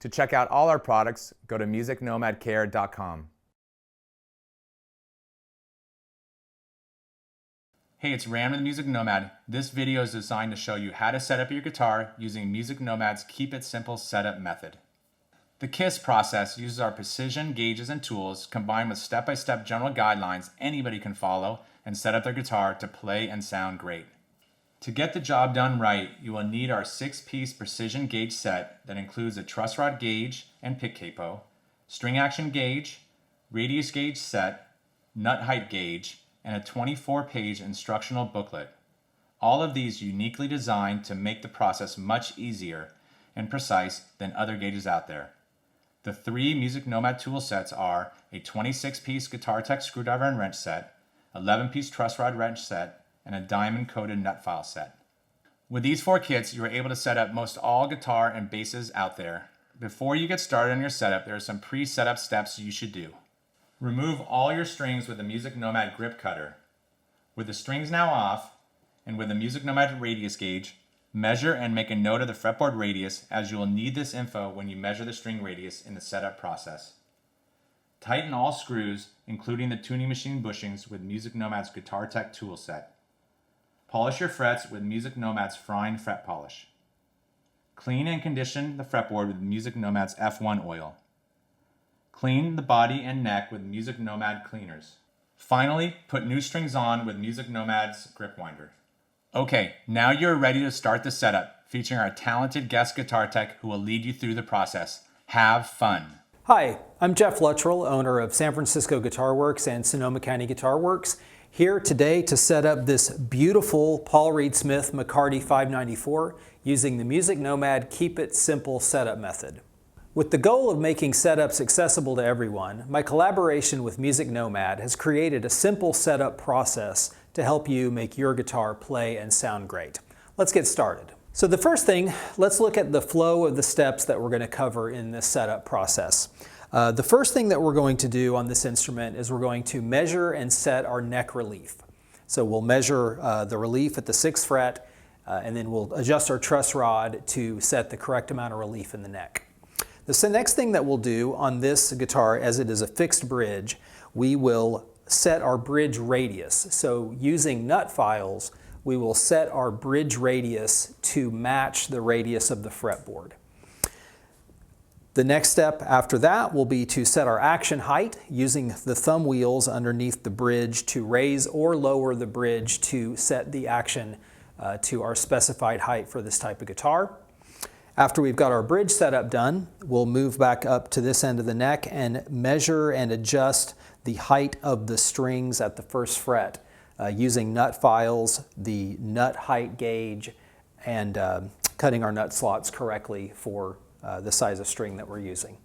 To check out all our products, go to musicnomadcare.com. Hey, it's Rand with Music Nomad. This video is designed to show you how to set up your guitar using Music Nomad's Keep It Simple setup method. The KISS process uses our precision gauges and tools combined with step-by-step general guidelines anybody can follow and set up their guitar to play and sound great. To get the job done right, you will need our 6-piece precision gauge set that includes a truss rod gauge and pick capo, string action gauge, radius gauge set, nut height gauge, and a 24-page instructional booklet. All of these uniquely designed to make the process much easier and precise than other gauges out there. The 3 Music Nomad tool sets are a 26-piece Guitar Tech screwdriver and wrench set, 11-piece truss rod wrench set, and a diamond-coated nut file set. With these 4 kits, you are able to set up most all guitar and basses out there. Before you get started on your setup, there are some pre-setup steps you should do. Remove all your strings with the Music Nomad grip cutter. With the strings now off, and with the Music Nomad radius gauge, measure and make a note of the fretboard radius, as you will need this info when you measure the string radius in the setup process. Tighten all screws, including the tuning machine bushings, with Music Nomad's Guitar Tech tool set. Polish your frets with Music Nomad's Fine Fret Polish. Clean and condition the fretboard with Music Nomad's F1 oil. Clean the body and neck with Music Nomad cleaners. Finally, put new strings on with Music Nomad's grip winder. Okay, now you're ready to start the setup, featuring our talented guest guitar tech who will lead you through the process. Have fun. Hi, I'm Jeff Luttrell, owner of San Francisco Guitar Works and Sonoma County Guitar Works, here today to set up this beautiful Paul Reed Smith McCarty 594 using the Music Nomad Keep It Simple setup method. With the goal of making setups accessible to everyone, my collaboration with Music Nomad has created a simple setup process to help you make your guitar play and sound great. Let's get started. So the first thing, let's look at the flow of the steps that we're going to cover in this setup process. The first thing that we're going to do on this instrument is we're going to measure and set our neck relief. So we'll measure the relief at the 6th fret and then we'll adjust our truss rod to set the correct amount of relief in the neck. The next thing that we'll do on this guitar, as it is a fixed bridge, we will set our bridge radius. So using nut files, we will set our bridge radius to match the radius of the fretboard. The next step after that will be to set our action height using the thumb wheels underneath the bridge to raise or lower the bridge to set the action to our specified height for this type of guitar. After we've got our bridge setup done, we'll move back up to this end of the neck and measure and adjust the height of the strings at the 1st fret using nut files, the nut height gauge, and cutting our nut slots correctly for the size of string that we're using.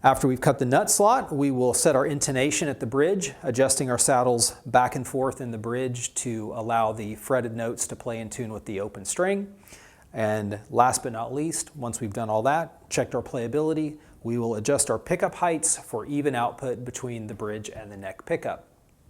After we've cut the nut slot, we will set our intonation at the bridge, adjusting our saddles back and forth in the bridge to allow the fretted notes to play in tune with the open string. And last but not least, once we've done all that, checked our playability, we will adjust our pickup heights for even output between the bridge and the neck pickup.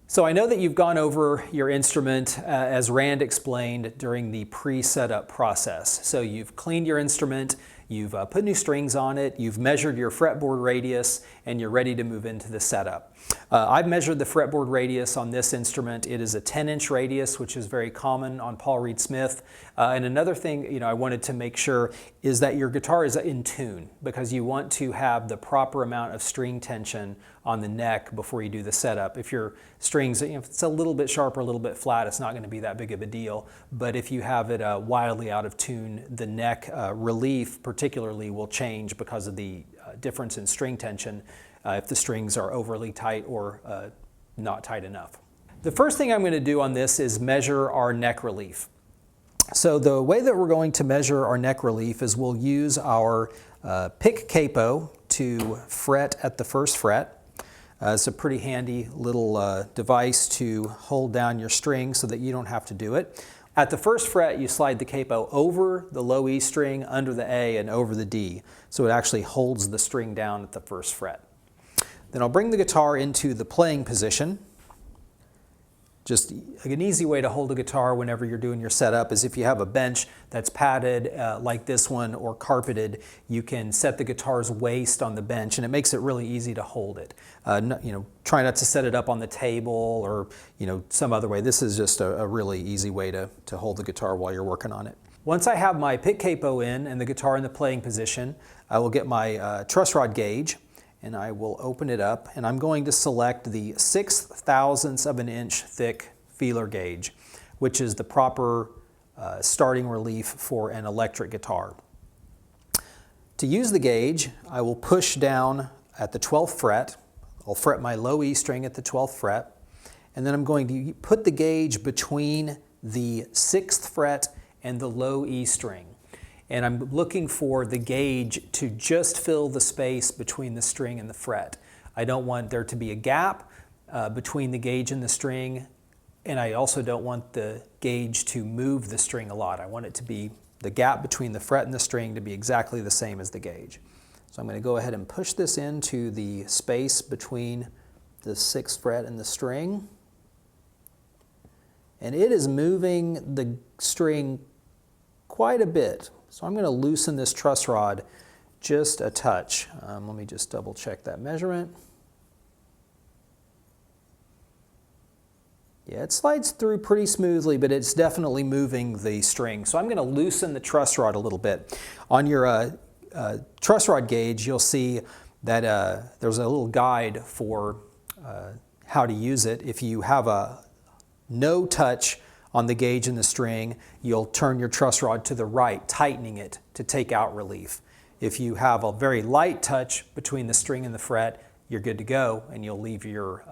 So I know that you've gone over your instrument as Rand explained during the pre-setup process. So you've cleaned your instrument, you've put new strings on it, you've measured your fretboard radius, and you're ready to move into the setup. I've measured the fretboard radius on this instrument. It is a 10-inch radius, which is very common on Paul Reed Smith. And another thing, I wanted to make sure is that your guitar is in tune, because you want to have the proper amount of string tension on the neck before you do the setup. If your strings, if it's a little bit sharp or a little bit flat, it's not going to be that big of a deal. But if you have it wildly out of tune, the neck relief particularly will change because of the difference in string tension if the strings are overly tight or not tight enough. The first thing I'm going to do on this is measure our neck relief. So the way that we're going to measure our neck relief is we'll use our pick capo to fret at the 1st fret. It's a pretty handy little device to hold down your string so that you don't have to do it. At the 1st fret, you slide the capo over the low E string, under the A, and over the D. So it actually holds the string down at the 1st fret. Then I'll bring the guitar into the playing position. Just an easy way to hold a guitar whenever you're doing your setup is if you have a bench that's padded like this one or carpeted, you can set the guitar's waist on the bench and it makes it really easy to hold it. Try not to set it up on the table or some other way. This is just a really easy way to hold the guitar while you're working on it. Once I have my pick capo in and the guitar in the playing position, I will get my truss rod gauge and I will open it up and I'm going to select the 6/1000 of an inch thick feeler gauge, which is the proper starting relief for an electric guitar. To use the gauge, I will push down at the 12th fret. I'll fret my low E string at the 12th fret, and then I'm going to put the gauge between the 6th fret and the low E string. And I'm looking for the gauge to just fill the space between the string and the fret. I don't want there to be a gap between the gauge and the string, and I also don't want the gauge to move the string a lot. I want it to be the gap between the fret and the string to be exactly the same as the gauge. So I'm going to go ahead and push this into the space between the 6th fret and the string. And it is moving the string quite a bit. So I'm going to loosen this truss rod just a touch. Let me just double check that measurement. Yeah, it slides through pretty smoothly, but it's definitely moving the string. So I'm going to loosen the truss rod a little bit. On your truss rod gauge, you'll see that there's a little guide for how to use it. If you have a no touch on the gauge and the string, you'll turn your truss rod to the right, tightening it to take out relief. If you have a very light touch between the string and the fret, you're good to go, and you'll leave your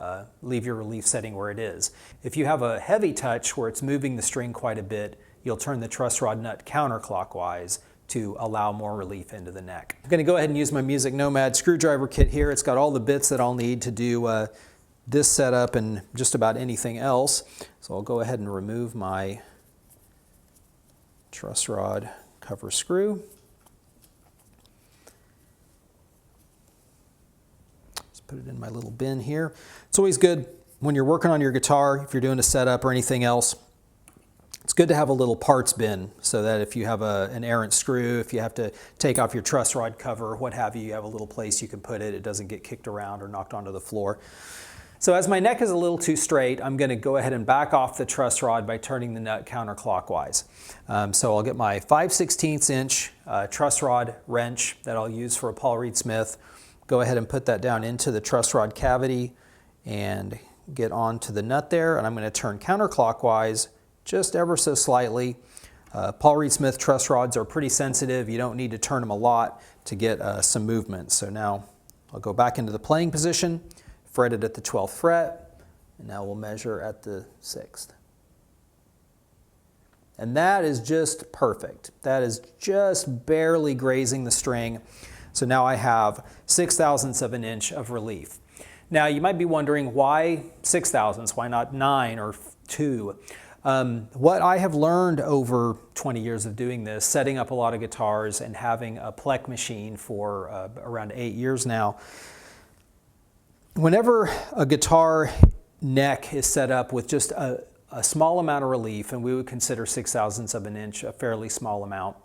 relief setting where it is. If you have a heavy touch where it's moving the string quite a bit, you'll turn the truss rod nut counterclockwise to allow more relief into the neck. I'm going to go ahead and use my MusicNomad screwdriver kit here. It's got all the bits that I'll need to do this setup and just about anything else. So I'll go ahead and remove my truss rod cover screw. Just put it in my little bin here. It's always good when you're working on your guitar, if you're doing a setup or anything else, it's good to have a little parts bin so that if you have an errant screw, if you have to take off your truss rod cover, what have you, you have a little place you can put it. It doesn't get kicked around or knocked onto the floor. So as my neck is a little too straight, I'm going to go ahead and back off the truss rod by turning the nut counterclockwise. So I'll get my 5/16 inch truss rod wrench that I'll use for a Paul Reed Smith. Go ahead and put that down into the truss rod cavity and get onto the nut there. And I'm going to turn counterclockwise just ever so slightly. Paul Reed Smith truss rods are pretty sensitive. You don't need to turn them a lot to get some movement. So now I'll go back into the playing position, fret it at the 12th fret, and now we'll measure at the 6th. And that is just perfect. That is just barely grazing the string. So now I have 6/1000 of an inch of relief. Now you might be wondering why 6/1000? Why not 9 or 2? What I have learned over 20 years of doing this, setting up a lot of guitars and having a Plek machine for around 8 years now, whenever a guitar neck is set up with just a small amount of relief, and we would consider 6/1000 of an inch a fairly small amount,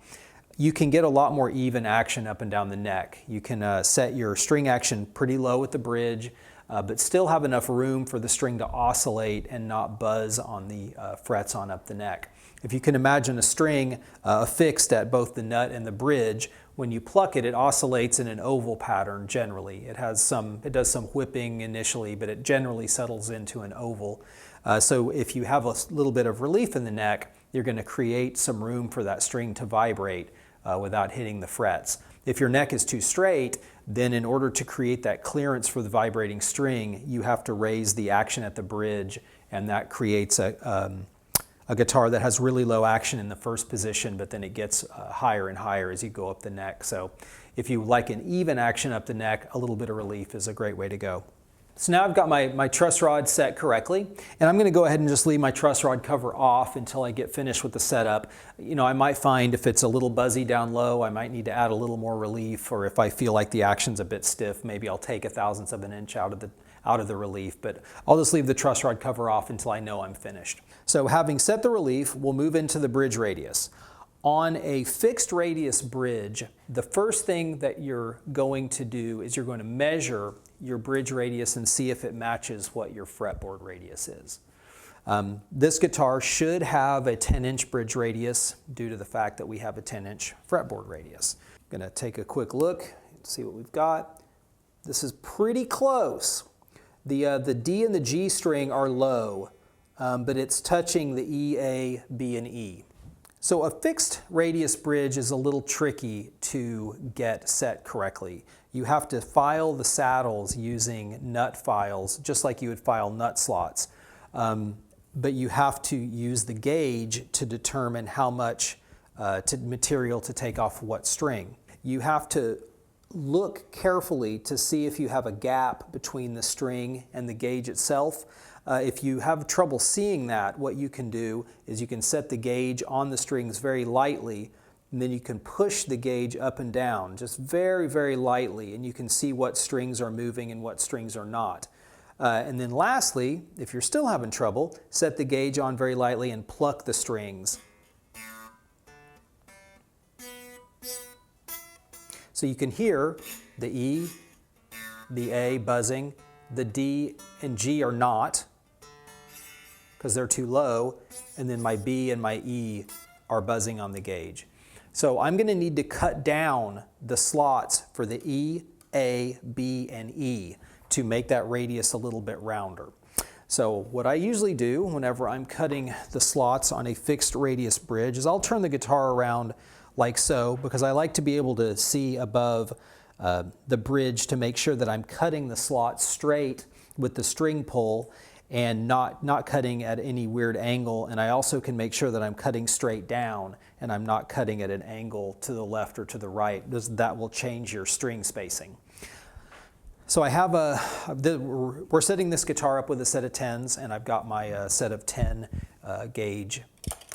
you can get a lot more even action up and down the neck. You can set your string action pretty low at the bridge, but still have enough room for the string to oscillate and not buzz on the frets on up the neck. If you can imagine a string affixed at both the nut and the bridge, when you pluck it, it oscillates in an oval pattern generally. It does some whipping initially, but it generally settles into an oval. So if you have a little bit of relief in the neck, you're going to create some room for that string to vibrate without hitting the frets. If your neck is too straight, then in order to create that clearance for the vibrating string, you have to raise the action at the bridge, and that creates a guitar that has really low action in the first position, but then it gets higher and higher as you go up the neck. So if you like an even action up the neck, a little bit of relief is a great way to go. So now I've got my truss rod set correctly, and I'm going to go ahead and just leave my truss rod cover off until I get finished with the setup. You know, I might find if it's a little buzzy down low, I might need to add a little more relief, or if I feel like the action's a bit stiff, maybe I'll take 1/1000 of an inch out out of the relief, but I'll just leave the truss rod cover off until I know I'm finished. So having set the relief, we'll move into the bridge radius. On a fixed radius bridge, the first thing that you're going to do is you're going to measure your bridge radius and see if it matches what your fretboard radius is. This guitar should have a 10-inch bridge radius due to the fact that we have a 10-inch fretboard radius. I'm going to take a quick look and see what we've got. This is pretty close. The D and the G string are low, but it's touching the E, A, B, and E. So a fixed radius bridge is a little tricky to get set correctly. You have to file the saddles using nut files, just like you would file nut slots. But you have to use the gauge to determine how much material to take off what string. You have to look carefully to see if you have a gap between the string and the gauge itself. If you have trouble seeing that, what you can do is you can set the gauge on the strings very lightly, and then you can push the gauge up and down just very, very lightly, and you can see what strings are moving and what strings are not. And then lastly, if you're still having trouble, set the gauge on very lightly and pluck the strings. So you can hear the E, the A buzzing, the D and G are not, because they're too low, and then my B and my E are buzzing on the gauge. So I'm going to need to cut down the slots for the E, A, B, and E to make that radius a little bit rounder. So what I usually do whenever I'm cutting the slots on a fixed radius bridge is I'll turn the guitar around like so, because I like to be able to see above the bridge to make sure that I'm cutting the slots straight with the string pull and not cutting at any weird angle. And I also can make sure that I'm cutting straight down and I'm not cutting at an angle to the left or to the right. That will change your string spacing. So I have we're setting this guitar up with a set of 10s, and I've got my set of 10 gauge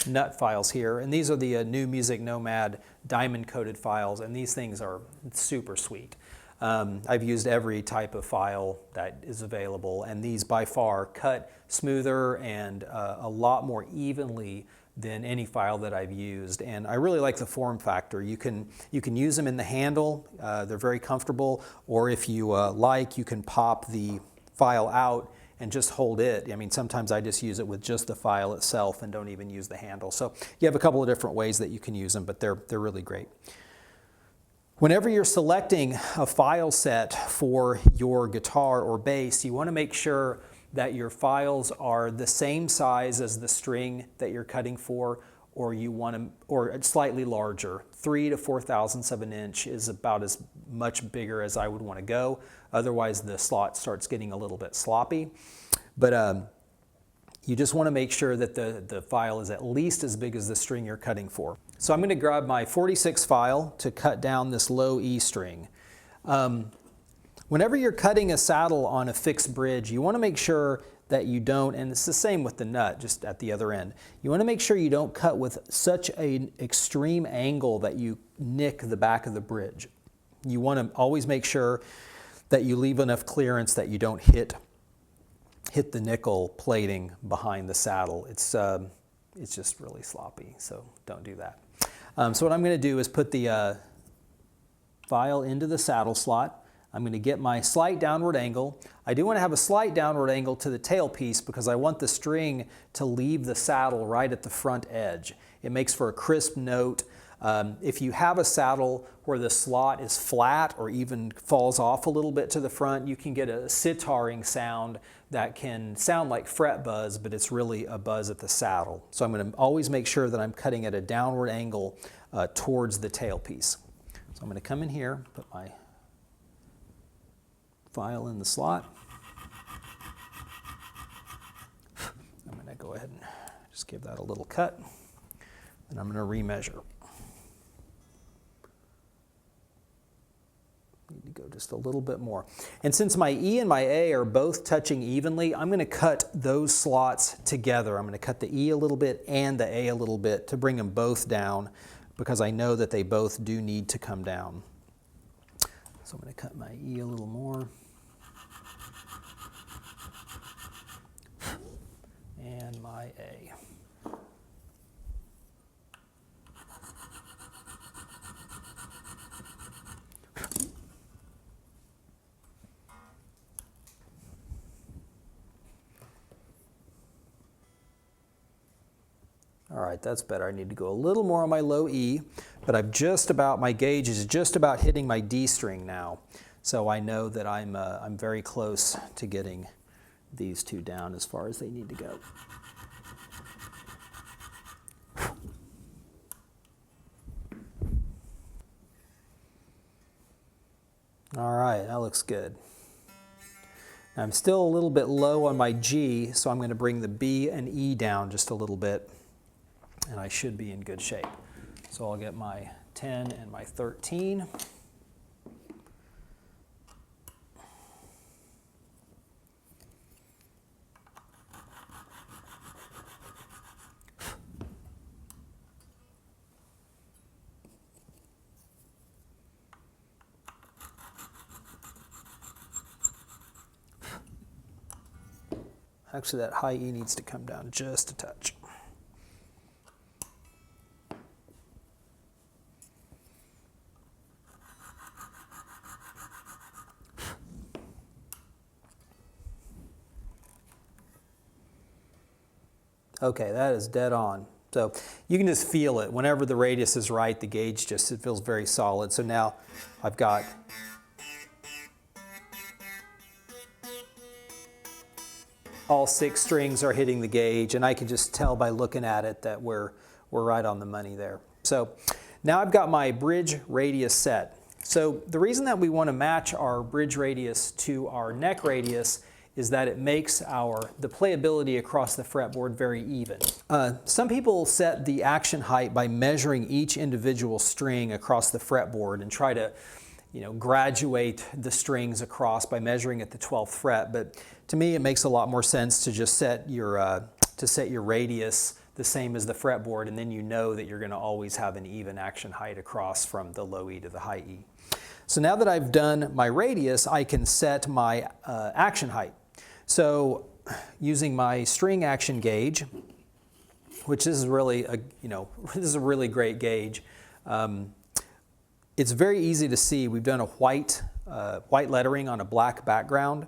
nut files here. And these are the new MusicNomad diamond coated files, and these things are super sweet. I've used every type of file that is available, and these by far cut smoother and a lot more evenly than any file that I've used. And I really like the form factor. You can use them in the handle. They're very comfortable, or if you like, you can pop the file out and just hold it. I mean, sometimes I just use it with just the file itself and don't even use the handle. So you have a couple of different ways that you can use them, but they're really great. Whenever you're selecting a file set for your guitar or bass, you want to make sure that your files are the same size as the string that you're cutting for, or slightly larger. 3 to 4/1000 of an inch is about as much bigger as I would want to go. Otherwise, the slot starts getting a little bit sloppy. But you just want to make sure that the file is at least as big as the string you're cutting for. So I'm going to grab my 46 file to cut down this low E string. Whenever you're cutting a saddle on a fixed bridge, you want to make sure that you don't, and it's the same with the nut, just at the other end, you want to make sure you don't cut with such an extreme angle that you nick the back of the bridge. You want to always make sure that you leave enough clearance that you don't hit the nickel plating behind the saddle. It's just really sloppy, so don't do that. So what I'm going to do is put the file into the saddle slot. I'm going to get my slight downward angle. I do want to have a slight downward angle to the tailpiece because I want the string to leave the saddle right at the front edge. It makes for a crisp note. If you have a saddle where the slot is flat or even falls off a little bit to the front, you can get a sitaring sound that can sound like fret buzz, but it's really a buzz at the saddle. So I'm going to always make sure that I'm cutting at a downward angle towards the tailpiece. So I'm going to come in here, put my file in the slot. I'm going to go ahead and just give that a little cut, and I'm going to remeasure. Need to go just a little bit more. And since my E and my A are both touching evenly, I'm going to cut those slots together. I'm going to cut the E a little bit and the A a little bit to bring them both down, because I know that they both do need to come down. So I'm going to cut my E a little more. and my A. All right, that's better. I need to go a little more on my low E, but my gauge is just about hitting my D string now. So I know that I'm very close to getting these two down as far as they need to go. All right, that looks good. Now I'm still a little bit low on my G, so I'm going to bring the B and E down just a little bit, and I should be in good shape. So I'll get my 10 and my 13. Actually, that high E needs to come down just a touch. Okay, that is dead on. So you can just feel it. Whenever the radius is right, the gauge it feels very solid. So now I've got all 6 strings are hitting the gauge, and I can just tell by looking at it that we're right on the money there. So now I've got my bridge radius set. So the reason that we want to match our bridge radius to our neck radius is that it makes the playability across the fretboard very even. Some people set the action height by measuring each individual string across the fretboard and try to graduate the strings across by measuring at the 12th fret. But to me, it makes a lot more sense to just set your radius the same as the fretboard, and then you know that you're going to always have an even action height across from the low E to the high E. So now that I've done my radius, I can set my action height. So using my string action gauge, which is really this is a really great gauge. It's very easy to see. We've done a white lettering on a black background.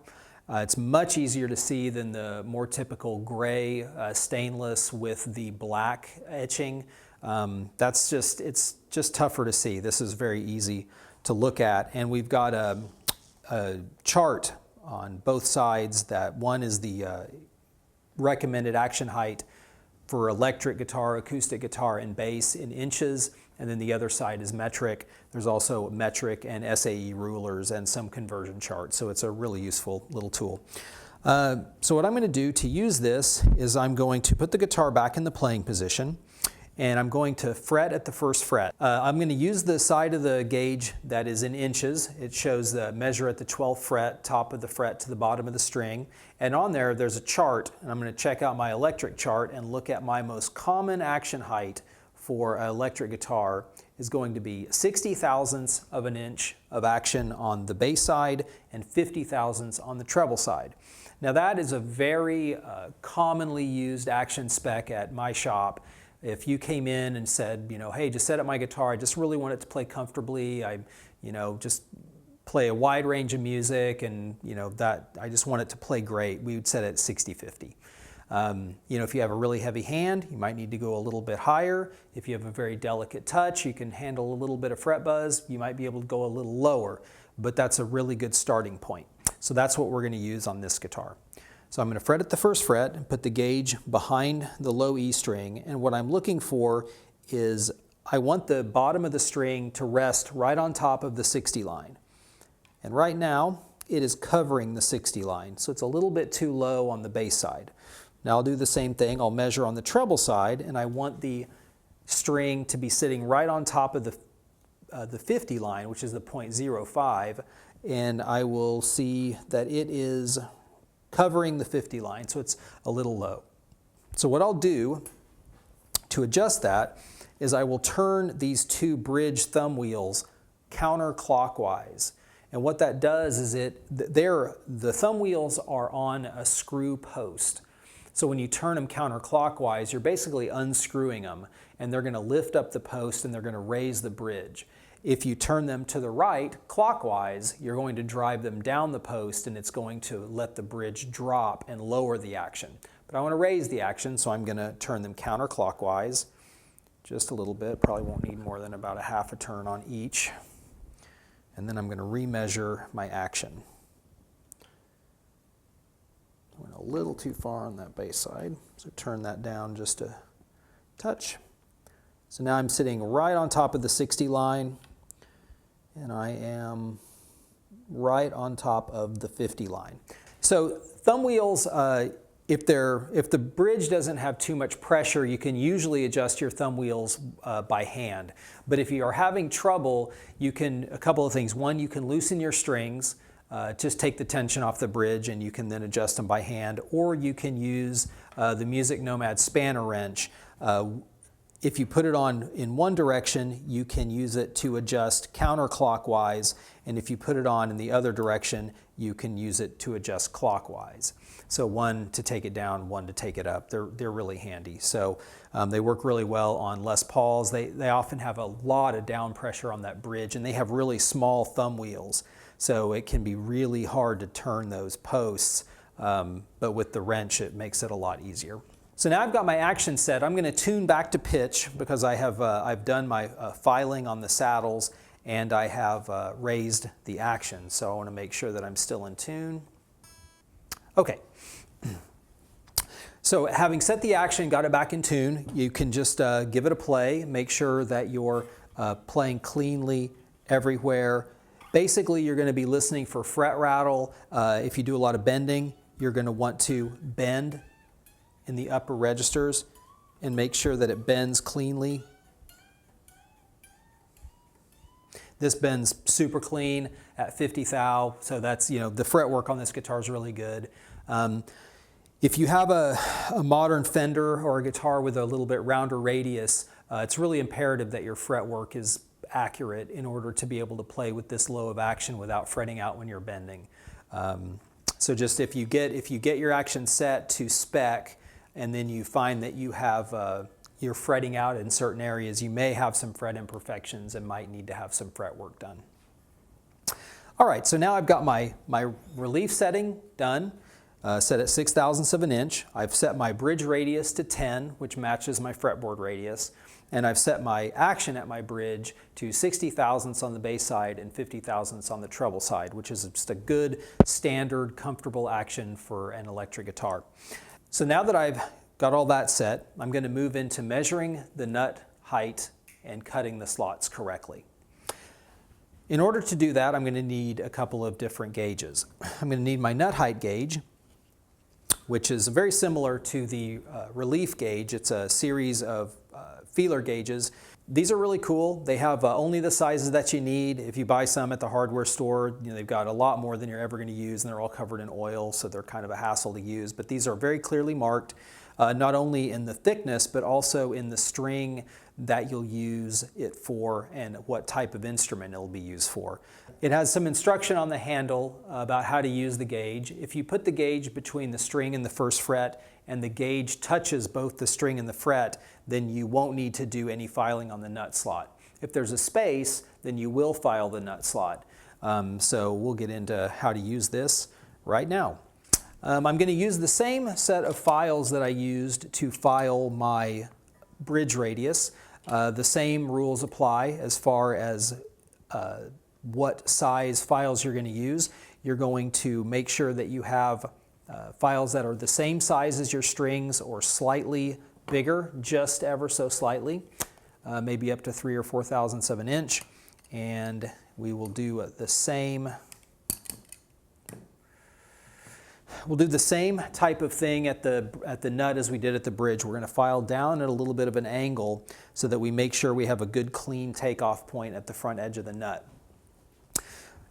It's much easier to see than the more typical gray stainless with the black etching. It's just tougher to see. This is very easy to look at. And we've got a chart on both sides. That one is the recommended action height for electric guitar, acoustic guitar, and bass in inches, and then the other side is metric. There's also metric and SAE rulers and some conversion charts, so it's a really useful little tool. So what I'm going to do to use this is I'm going to put the guitar back in the playing position, and I'm going to fret at the first fret. I'm going to use the side of the gauge that is in inches. It shows the measure at the 12th fret, top of the fret to the bottom of the string. And on there's a chart, and I'm going to check out my electric chart and look at my most common action height for an electric guitar is going to be 60 thousandths of an inch of action on the bass side and 50 thousandths on the treble side. Now that is a very commonly used action spec at my shop. If you came in and said, hey, just set up my guitar, I just really want it to play comfortably, just play a wide range of music, and that I just want it to play great, we would set it at 60-50. If you have a really heavy hand, you might need to go a little bit higher. If you have a very delicate touch, you can handle a little bit of fret buzz, you might be able to go a little lower, but that's a really good starting point. So that's what we're going to use on this guitar. So I'm going to fret at the first fret and put the gauge behind the low E string, and what I'm looking for is I want the bottom of the string to rest right on top of the 60 line. And right now it is covering the 60 line, so it's a little bit too low on the bass side. Now I'll do the same thing. I'll measure on the treble side, and I want the string to be sitting right on top of the 50 line, which is the 0.05, and I will see that it is covering the 50 line, so it's a little low. So what I'll do to adjust that is I will turn these two bridge thumb wheels counterclockwise. And what that does is the thumb wheels are on a screw post. So when you turn them counterclockwise, you're basically unscrewing them, and they're going to lift up the post and they're going to raise the bridge. If you turn them to the right, clockwise, you're going to drive them down the post and it's going to let the bridge drop and lower the action. But I want to raise the action, so I'm going to turn them counterclockwise just a little bit. Probably won't need more than about a half a turn on each. And then I'm going to remeasure my action. I went a little too far on that bass side, so turn that down just a touch. So now I'm sitting right on top of the 60 line, and I am right on top of the 50 line. So thumb wheels, if the bridge doesn't have too much pressure, you can usually adjust your thumb wheels by hand. But if you are having trouble, you can, a couple of things. One, you can loosen your strings, just take the tension off the bridge and you can then adjust them by hand, or you can use the MusicNomad spanner wrench. If you put it on in one direction, you can use it to adjust counterclockwise, and if you put it on in the other direction, you can use it to adjust clockwise. So one to take it down, one to take it up. They're really handy. So they work really well on Les Pauls. They often have a lot of down pressure on that bridge, and they have really small thumb wheels. So it can be really hard to turn those posts, but with the wrench, it makes it a lot easier. So now I've got my action set. I'm going to tune back to pitch because I have I've done my filing on the saddles and I have raised the action. So I want to make sure that I'm still in tune. Okay. So having set the action, got it back in tune, you can just give it a play. Make sure that you're playing cleanly everywhere. Basically, you're going to be listening for fret rattle. If you do a lot of bending, you're going to want to bend in the upper registers and make sure that it bends cleanly. This bends super clean at 50 thou, so that's, the fretwork on this guitar is really good. If you have a modern Fender or a guitar with a little bit rounder radius, it's really imperative that your fretwork is accurate in order to be able to play with this low of action without fretting out when you're bending. So just if you get your action set to spec, and then you find that you have you're fretting out in certain areas, you may have some fret imperfections and might need to have some fret work done. All right, so now I've got my relief setting done, set at 6/1000ths of an inch. I've set my bridge radius to 10, which matches my fretboard radius, and I've set my action at my bridge to 60 thousandths on the bass side and 50 thousandths on the treble side, which is just a good, standard, comfortable action for an electric guitar. So now that I've got all that set, I'm going to move into measuring the nut height and cutting the slots correctly. In order to do that, I'm going to need a couple of different gauges. I'm going to need my nut height gauge, which is very similar to the relief gauge. It's a series of feeler gauges. These are really cool. They have only the sizes that you need. If you buy some at the hardware store, they've got a lot more than you're ever going to use, and they're all covered in oil, so they're kind of a hassle to use. But these are very clearly marked, not only in the thickness, but also in the string that you'll use it for and what type of instrument it'll be used for. It has some instruction on the handle about how to use the gauge. If you put the gauge between the string and the first fret, and the gauge touches both the string and the fret, then you won't need to do any filing on the nut slot. If there's a space, then you will file the nut slot. So we'll get into how to use this right now. I'm going to use the same set of files that I used to file my bridge radius. The same rules apply as far as what size files you're going to use. You're going to make sure that you have files that are the same size as your strings or slightly bigger, just ever so slightly, maybe up to 3 or 4 thousandths of an inch. And we will do the same. We'll do the same type of thing at the nut as we did at the bridge. We're going to file down at a little bit of an angle so that we make sure we have a good clean takeoff point at the front edge of the nut.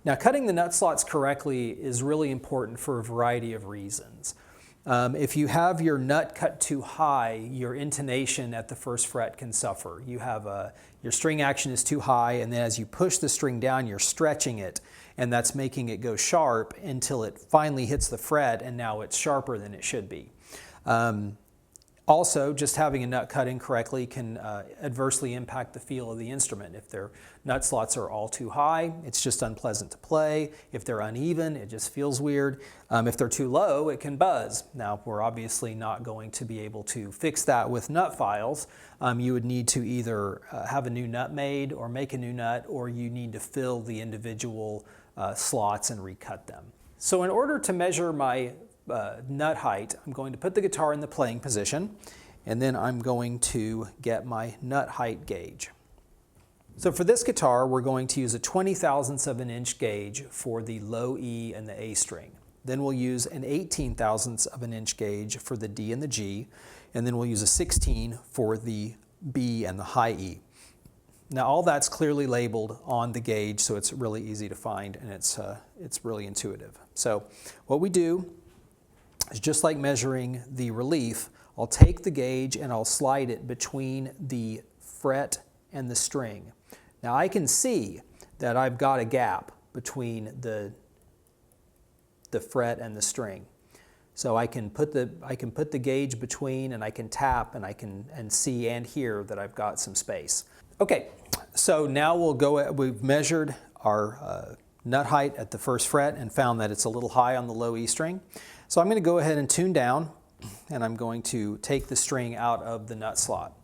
Now, cutting the nut slots correctly is really important for a variety of reasons. If you have your nut cut too high, your intonation at the first fret can suffer. You have your string action is too high, and then as you push the string down, you're stretching it, and that's making it go sharp until it finally hits the fret, and now it's sharper than it should be. Also, just having a nut cut incorrectly can adversely impact the feel of the instrument. If their nut slots are all too high, it's just unpleasant to play. If they're uneven, it just feels weird. If they're too low, it can buzz. Now, we're obviously not going to be able to fix that with nut files. You would need to either have a new nut made or make a new nut, or you need to fill the individual slots and recut them. So in order to measure my nut height, I'm going to put the guitar in the playing position, and then I'm going to get my nut height gauge. So for this guitar, we're going to use a 20/1000 of an inch gauge for the low E and the A string. Then we'll use an 18/1000 of an inch gauge for the D and the G, and then we'll use a 16 for the B and the high E. Now all that's clearly labeled on the gauge, so it's really easy to find, and it's really intuitive. So what we do is, just like measuring the relief, I'll take the gauge and I'll slide it between the fret and the string. Now I can see that I've got a gap between the fret and the string. So I can put the gauge between, and I can tap, and I can see and hear that I've got some space. Okay, so now we've measured our nut height at the first fret and found that it's a little high on the low E string. So I'm going to go ahead and tune down, and I'm going to take the string out of the nut slot.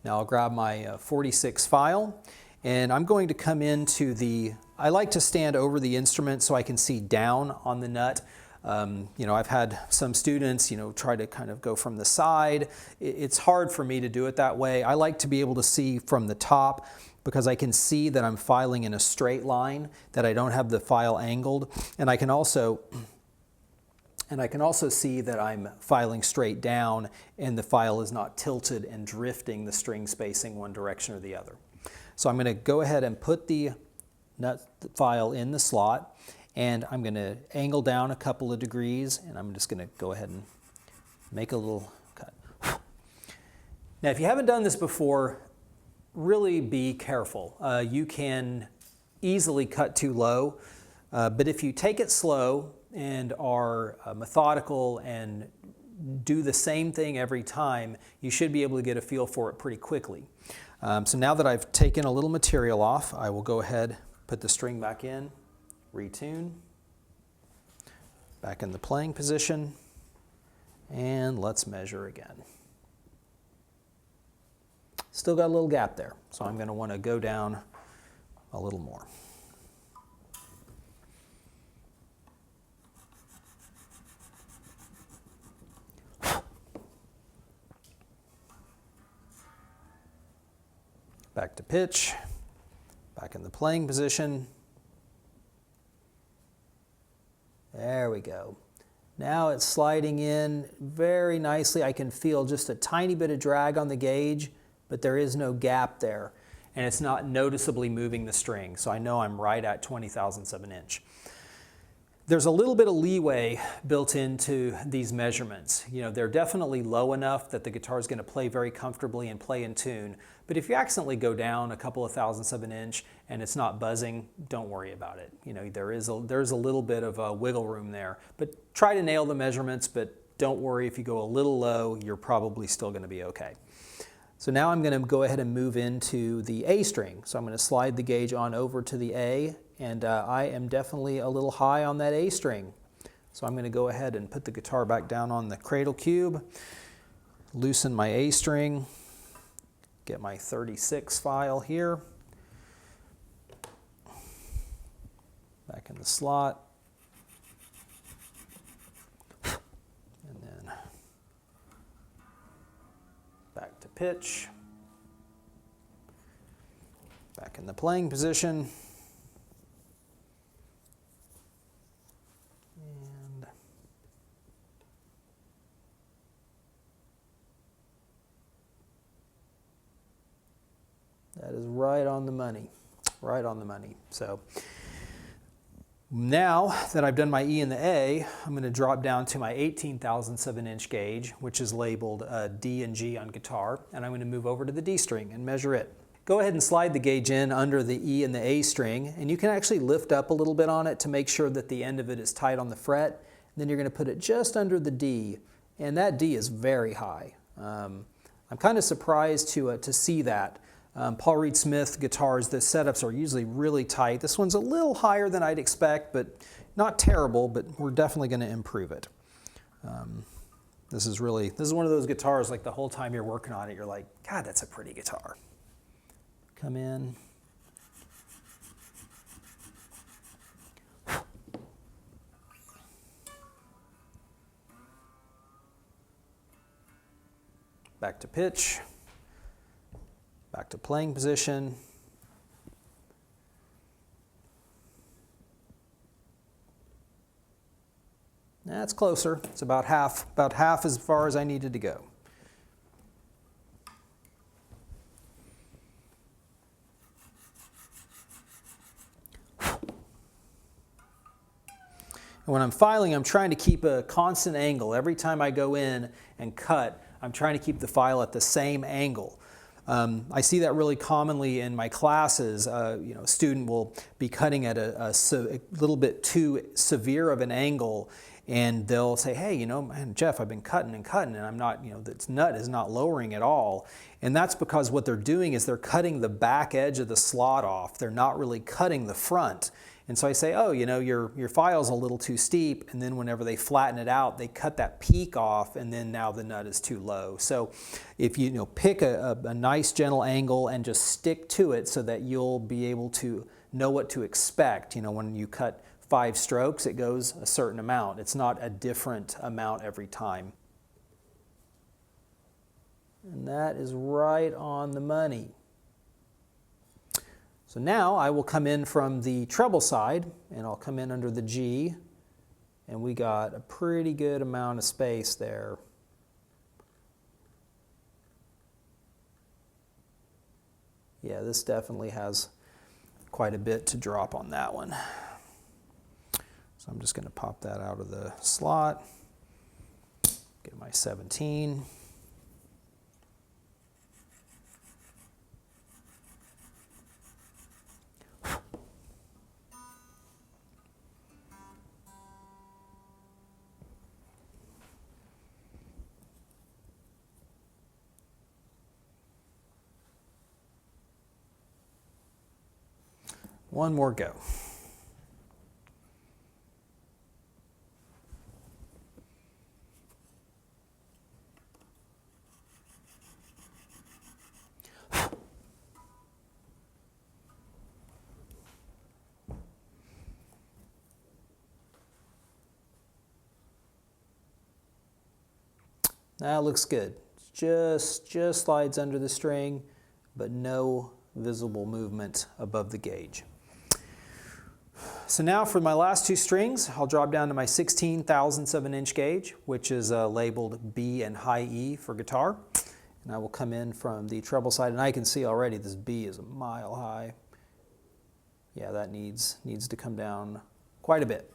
Now I'll grab my 46 file, and I'm going to come into I like to stand over the instrument so I can see down on the nut. You know, I've had some students, try to kind of go from the side. It's hard for me to do it that way. I like to be able to see from the top, because I can see that I'm filing in a straight line, that I don't have the file angled, and I can also see that I'm filing straight down and the file is not tilted and drifting the string spacing one direction or the other. So I'm going to go ahead and put the nut file in the slot, and I'm going to angle down a couple of degrees, and I'm just going to go ahead and make a little cut. Now, if you haven't done this before, really be careful. You can easily cut too low, but if you take it slow and are methodical and do the same thing every time, you should be able to get a feel for it pretty quickly. So now that I've taken a little material off, I will go ahead, put the string back in, retune, back in the playing position, and let's measure again. Still got a little gap there, so I'm going to want to go down a little more. Back to pitch, back in the playing position. There we go. Now it's sliding in very nicely. I can feel just a tiny bit of drag on the gauge, but there is no gap there, and it's not noticeably moving the string, so I know I'm right at 20/1000 of an inch. There's a little bit of leeway built into these measurements. They're definitely low enough that the guitar is going to play very comfortably and play in tune, but if you accidentally go down a couple of thousandths of an inch and it's not buzzing, don't worry about it. There's a little bit of wiggle room there, but try to nail the measurements, but don't worry if you go a little low, you're probably still going to be okay. So now I'm going to go ahead and move into the A string. So I'm going to slide the gauge on over to the A, and I am definitely a little high on that A string. So I'm going to go ahead and put the guitar back down on the cradle cube, loosen my A string, get my 36 file here, back in the slot, and then back to pitch, back in the playing position, and that is right on the money, right on the money. So now that I've done my E and the A, I'm going to drop down to my 18/1000 of an inch gauge, which is labeled D and G on guitar, and I'm going to move over to the D string and measure it. Go ahead and slide the gauge in under the E and the A string, and you can actually lift up a little bit on it to make sure that the end of it is tight on the fret. And then you're going to put it just under the D and that D is very high. I'm kind of surprised to see that. Paul Reed Smith guitars, the setups are usually really tight. This one's a little higher than I'd expect, but not terrible, but we're definitely going to improve it. This is one of those guitars, like the whole time you're working on it, you're like, God, that's a pretty guitar. Come in. Back to pitch, back to playing position. That's closer. It's about half as far as I needed to go. And when I'm filing, I'm trying to keep a constant angle. Every time I go in and cut, I'm trying to keep the file at the same angle. I see that really commonly in my classes. A student will be cutting at a little bit too severe of an angle, and they'll say, hey, man, Jeff, I've been cutting and cutting, and I'm not, this nut is not lowering at all. And that's because what they're doing is they're cutting the back edge of the slot off. They're not really cutting the front. And so I say, oh, your file's a little too steep, and then whenever they flatten it out, they cut that peak off, and then now the nut is too low. So if you pick a nice gentle angle and just stick to it so that you'll be able to know what to expect. When you cut 5 strokes, it goes a certain amount. It's not a different amount every time. And that is right on the money. So now I will come in from the treble side, and I'll come in under the G, and we got a pretty good amount of space there. Yeah, this definitely has quite a bit to drop on that one. So I'm just going to pop that out of the slot, get my 17. One more go. That looks good. Just slides under the string, but no visible movement above the gauge. So now for my last 2 strings, I'll drop down to my 16/1000ths of an inch gauge, which is labeled B and high E for guitar. And I will come in from the treble side, and I can see already this B is a mile high. Yeah, that needs to come down quite a bit.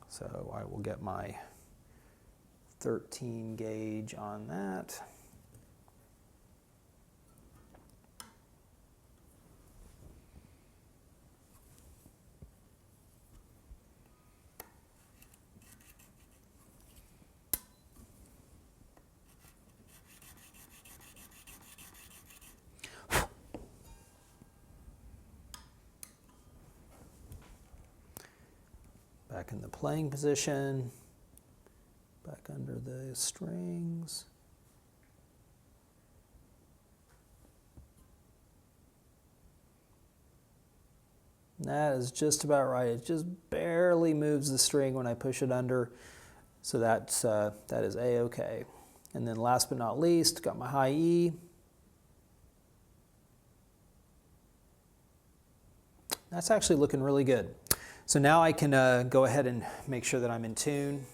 So I will get my 13 gauge on that. Back in the playing position, back under the strings. That is just about right. It just barely moves the string when I push it under, so that is A-okay. And then last but not least, got my high E. That's actually looking really good. So now I can go ahead and make sure that I'm in tune.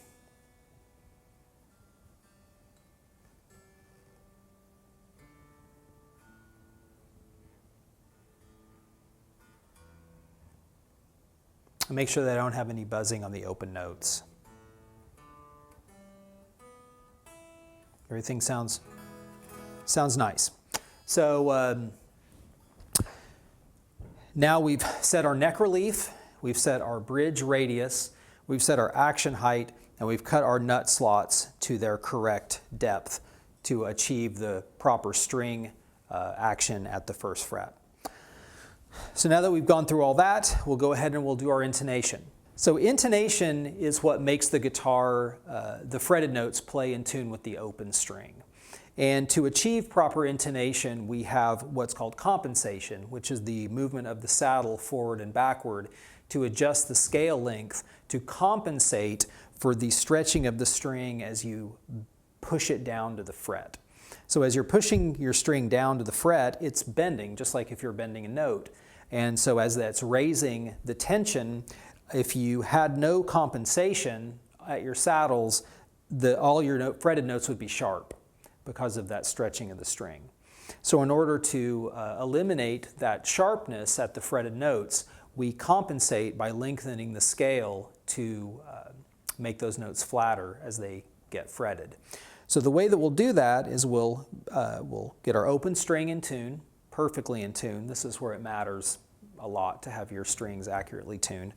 And make sure that I don't have any buzzing on the open notes. Everything sounds nice. So now we've set our neck relief. We've set our bridge radius. we've set our action height, and we've cut our nut slots to their correct depth to achieve the proper string action at the first fret. So now that we've gone through all that, we'll go ahead and we'll do our intonation. So intonation is what makes the guitar, the fretted notes play in tune with the open string. And to achieve proper intonation, we have what's called compensation, which is the movement of the saddle forward and backward to adjust the scale length to compensate for the stretching of the string as you push it down to the fret. So as you're pushing your string down to the fret, it's bending, just like if you're bending a note. And so as that's raising the tension, if you had no compensation at your saddles, all your fretted notes would be sharp because of that stretching of the string. So in order to eliminate that sharpness at the fretted notes, we compensate by lengthening the scale to make those notes flatter as they get fretted. So the way that we'll do that is we'll get our open string in tune, perfectly in tune. This is where it matters a lot to have your strings accurately tuned.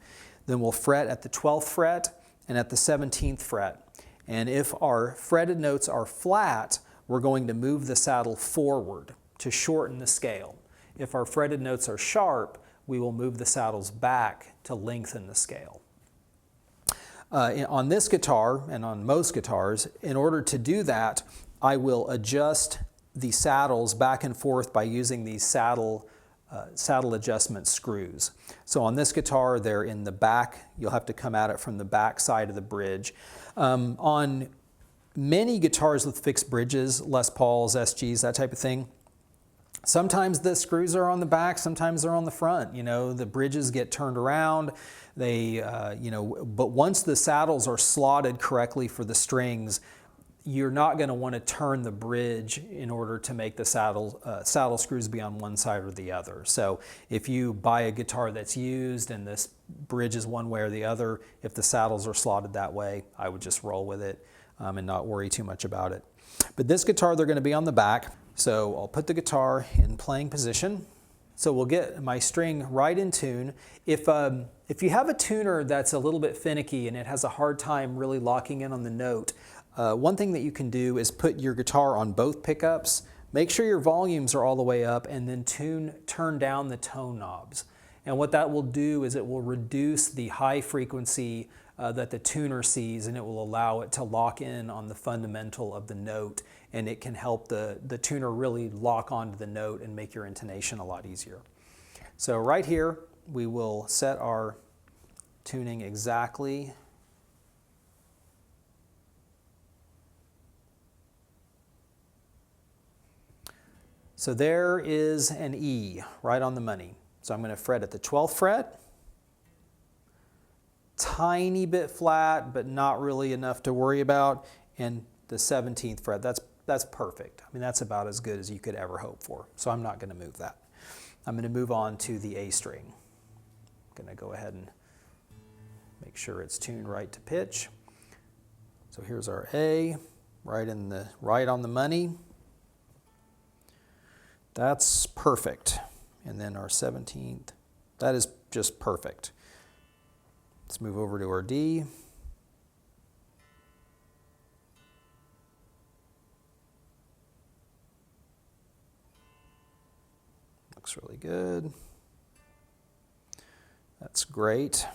Then we'll fret at the 12th fret and at the 17th fret. And if our fretted notes are flat, we're going to move the saddle forward to shorten the scale. If our fretted notes are sharp, we will move the saddles back to lengthen the scale. On this guitar, and on most guitars, in order to do that, I will adjust the saddles back and forth by using these saddle adjustment screws. So on this guitar, they're in the back. You'll have to come at it from the back side of the bridge. On many guitars with fixed bridges, Les Pauls, SGs, that type of thing, sometimes the screws are on the back, sometimes they're on the front. You know, the bridges get turned around. But once the saddles are slotted correctly for the strings, you're not going to want to turn the bridge in order to make the saddle screws be on one side or the other. So if you buy a guitar that's used and this bridge is one way or the other, if the saddles are slotted that way, I would just roll with it and not worry too much about it. But this guitar, they're going to be on the back. So I'll put the guitar in playing position. So we'll get my string right in tune. If you have a tuner that's a little bit finicky and it has a hard time really locking in on the note, one thing that you can do is put your guitar on both pickups, make sure your volumes are all the way up, and then turn down the tone knobs. And what that will do is it will reduce the high frequency that the tuner sees, and it will allow it to lock in on the fundamental of the note, and it can help the tuner really lock onto the note and make your intonation a lot easier. So right here, we will set our tuning exactly. So there is an E right on the money. So I'm going to fret at the 12th fret, tiny bit flat, but not really enough to worry about, and the 17th fret. That's perfect. I mean, that's about as good as you could ever hope for. So I'm not going to move that. I'm going to move on to the A string. I'm going to go ahead and make sure it's tuned right to pitch. So here's our A, right on the money. That's perfect. And then our 17th, that is just perfect. Let's move over to our D. Looks really good. That's great.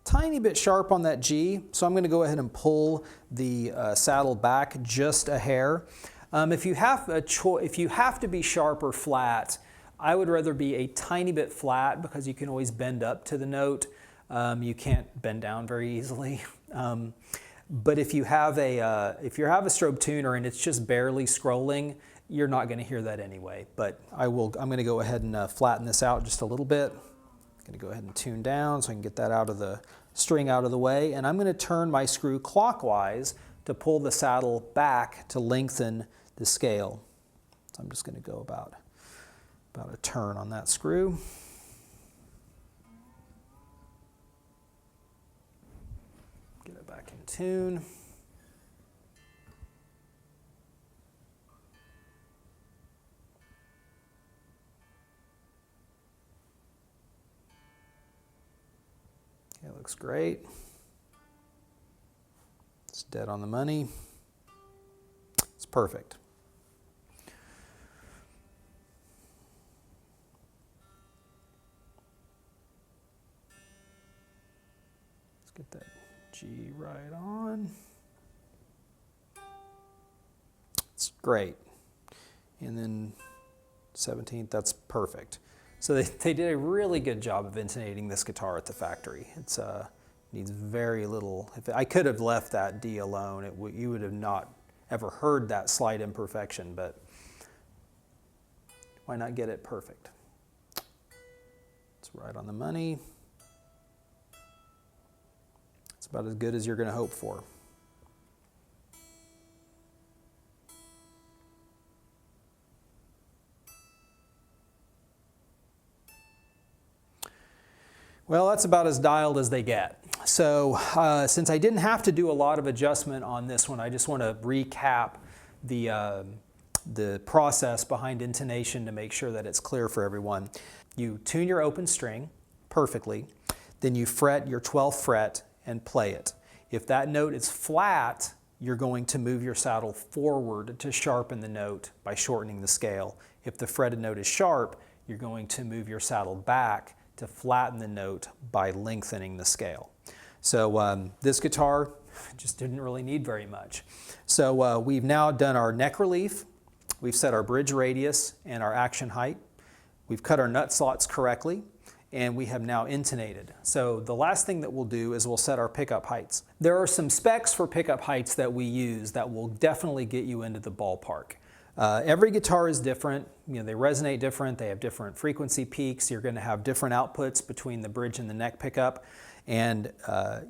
Tiny bit sharp on that G, so I'm going to go ahead and pull the saddle back just a hair. If you have to be sharp or flat, I would rather be a tiny bit flat because you can always bend up to the note. You can't bend down very easily. But if you have a strobe tuner and it's just barely scrolling, you're not going to hear that anyway. But I'm going to go ahead and flatten this out just a little bit. I'm going to go ahead and tune down so I can get that out of the string out of the way. And I'm going to turn my screw clockwise to pull the saddle back to lengthen the scale. So I'm just going to go about a turn on that screw. Get it back in tune. looks great. It's dead on the money. It's perfect. Let's get that G right on. It's great. And then 17th, that's perfect. So they did a really good job of intonating this guitar at the factory. It's needs very little. If I could have left that D alone, you would have not ever heard that slight imperfection, but why not get it perfect? It's right on the money. It's about as good as you're going to hope for. Well, that's about as dialed as they get. So since I didn't have to do a lot of adjustment on this one, I just want to recap the process behind intonation to make sure that it's clear for everyone. You tune your open string perfectly, then you fret your 12th fret and play it. If that note is flat, you're going to move your saddle forward to sharpen the note by shortening the scale. If the fretted note is sharp, you're going to move your saddle back to flatten the note by lengthening the scale. So this guitar just didn't really need very much. So we've now done our neck relief, we've set our bridge radius and our action height, we've cut our nut slots correctly, and we have now intonated. So the last thing that we'll do is we'll set our pickup heights. There are some specs for pickup heights that we use that will definitely get you into the ballpark. Every guitar is different. You know, they resonate different. They have different frequency peaks. You're going to have different outputs between the bridge and the neck pickup. And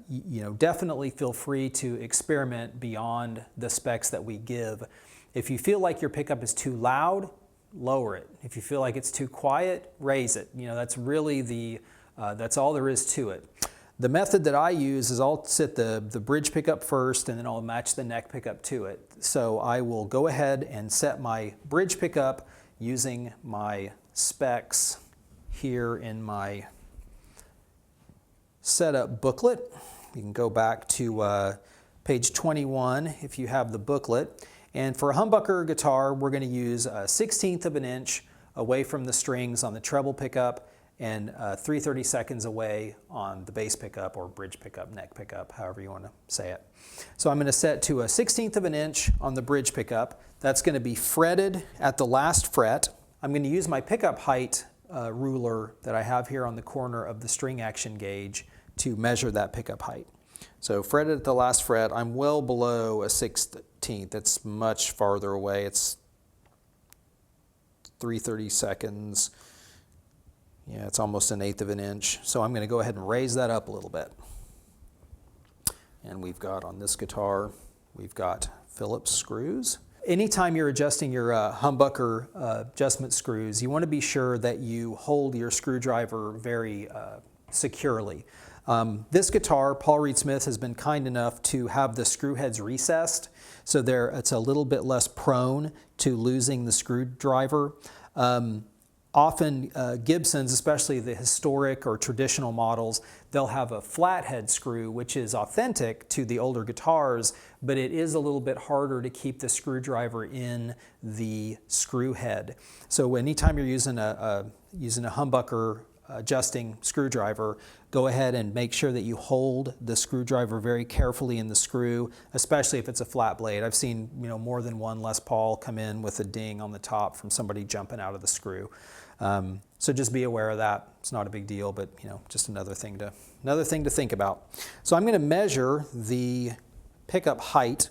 you know, definitely feel free to experiment beyond the specs that we give. If you feel like your pickup is too loud, lower it. If you feel like it's too quiet, raise it. You know, that's really that's all there is to it. The method that I use is I'll set the bridge pickup first and then I'll match the neck pickup to it. So I will go ahead and set my bridge pickup using my specs here in my setup booklet. You can go back to page 21 if you have the booklet. And for a humbucker guitar, we're going to use a 1/16 of an inch away from the strings on the treble pickup and 3/32 away on the bass pickup or bridge pickup, neck pickup, however you want to say it. So I'm going to set to a 1/16 of an inch on the bridge pickup. That's going to be fretted at the last fret. I'm going to use my pickup height ruler that I have here on the corner of the string action gauge to measure that pickup height. So fretted at the last fret, I'm well below a 1/16. It's much farther away. It's 3/32. Yeah, it's almost 1/8 of an inch. So I'm going to go ahead and raise that up a little bit. And we've got on this guitar, we've got Phillips screws. Anytime you're adjusting your humbucker adjustment screws, you want to be sure that you hold your screwdriver very securely. This guitar, Paul Reed Smith has been kind enough to have the screw heads recessed, so it's a little bit less prone to losing the screwdriver. Often Gibsons, especially the historic or traditional models, they'll have a flathead screw, which is authentic to the older guitars, but it is a little bit harder to keep the screwdriver in the screw head. So anytime you're using a humbucker adjusting screwdriver, go ahead and make sure that you hold the screwdriver very carefully in the screw, especially if it's a flat blade. I've seen more than one Les Paul come in with a ding on the top from somebody jumping out of the screw. So just be aware of that. It's not a big deal, but just another thing to think about. So I'm going to measure the pickup height.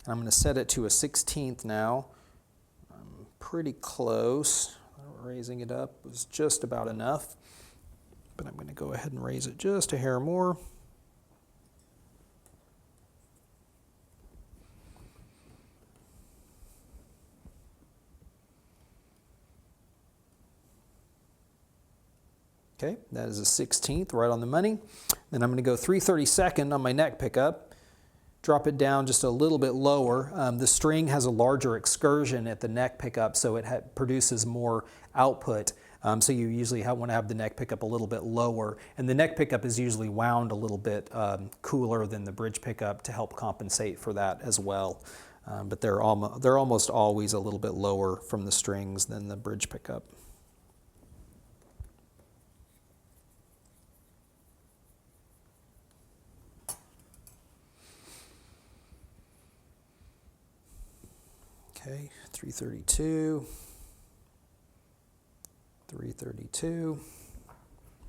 I'm going to set it to a 1/16 now. I'm pretty close. Raising it up was just about enough, but I'm going to go ahead and raise it just a hair more. Okay, that is a 1/16, right on the money. Then I'm going to go 3/32 on my neck pickup, drop it down just a little bit lower. The string has a larger excursion at the neck pickup, so it produces more output. So you usually want to have the neck pickup a little bit lower, and the neck pickup is usually wound a little bit cooler than the bridge pickup to help compensate for that as well. But they're almost always a little bit lower from the strings than the bridge pickup. Okay, 332, 332.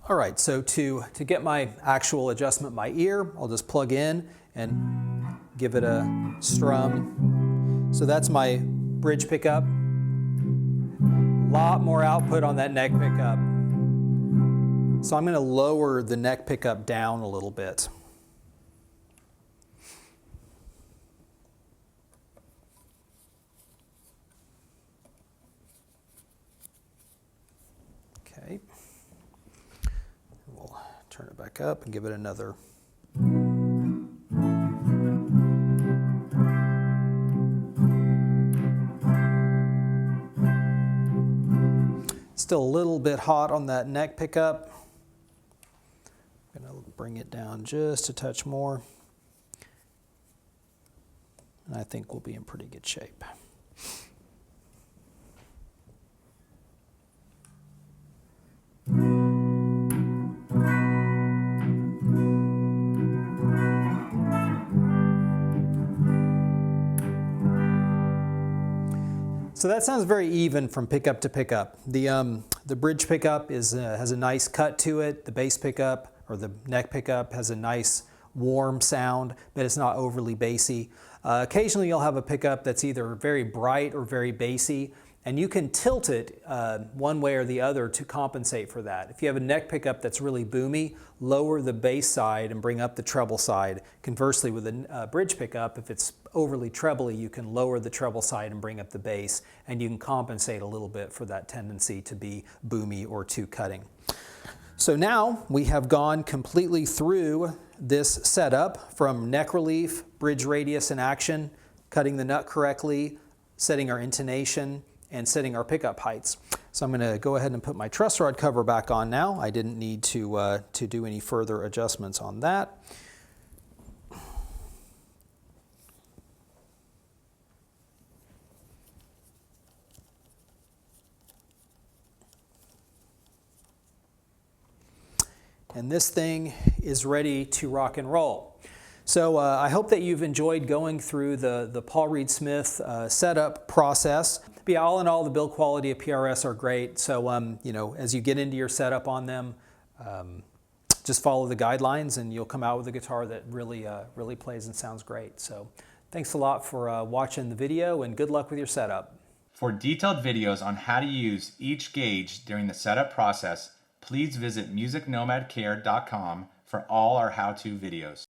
All right, so to get my actual adjustment by ear, I'll just plug in and give it a strum. So that's my bridge pickup. A lot more output on that neck pickup. So I'm going to lower the neck pickup down a little bit. Okay, we'll turn it back up and give it another. Still a little bit hot on that neck pickup. I'm going to bring it down just a touch more. And I think we'll be in pretty good shape. So that sounds very even from pickup to pickup. The bridge pickup has a nice cut to it. The bass pickup or the neck pickup has a nice warm sound, but it's not overly bassy. Occasionally you'll have a pickup that's either very bright or very bassy, and you can tilt it one way or the other to compensate for that. If you have a neck pickup that's really boomy, lower the bass side and bring up the treble side. Conversely, with a bridge pickup, if it's overly trebly, you can lower the treble side and bring up the bass, and you can compensate a little bit for that tendency to be boomy or too cutting. So now we have gone completely through this setup from neck relief, bridge radius and action, cutting the nut correctly, setting our intonation, and setting our pickup heights. So I'm going to go ahead and put my truss rod cover back on now. I didn't need to do any further adjustments on that. And this thing is ready to rock and roll. So I hope that you've enjoyed going through the Paul Reed Smith setup process. But yeah, all in all, the build quality of PRS are great. So you know, as you get into your setup on them, just follow the guidelines, and you'll come out with a guitar that really really plays and sounds great. So thanks a lot for watching the video, and good luck with your setup. For detailed videos on how to use each gauge during the setup process, please visit musicnomadcare.com for all our how-to videos.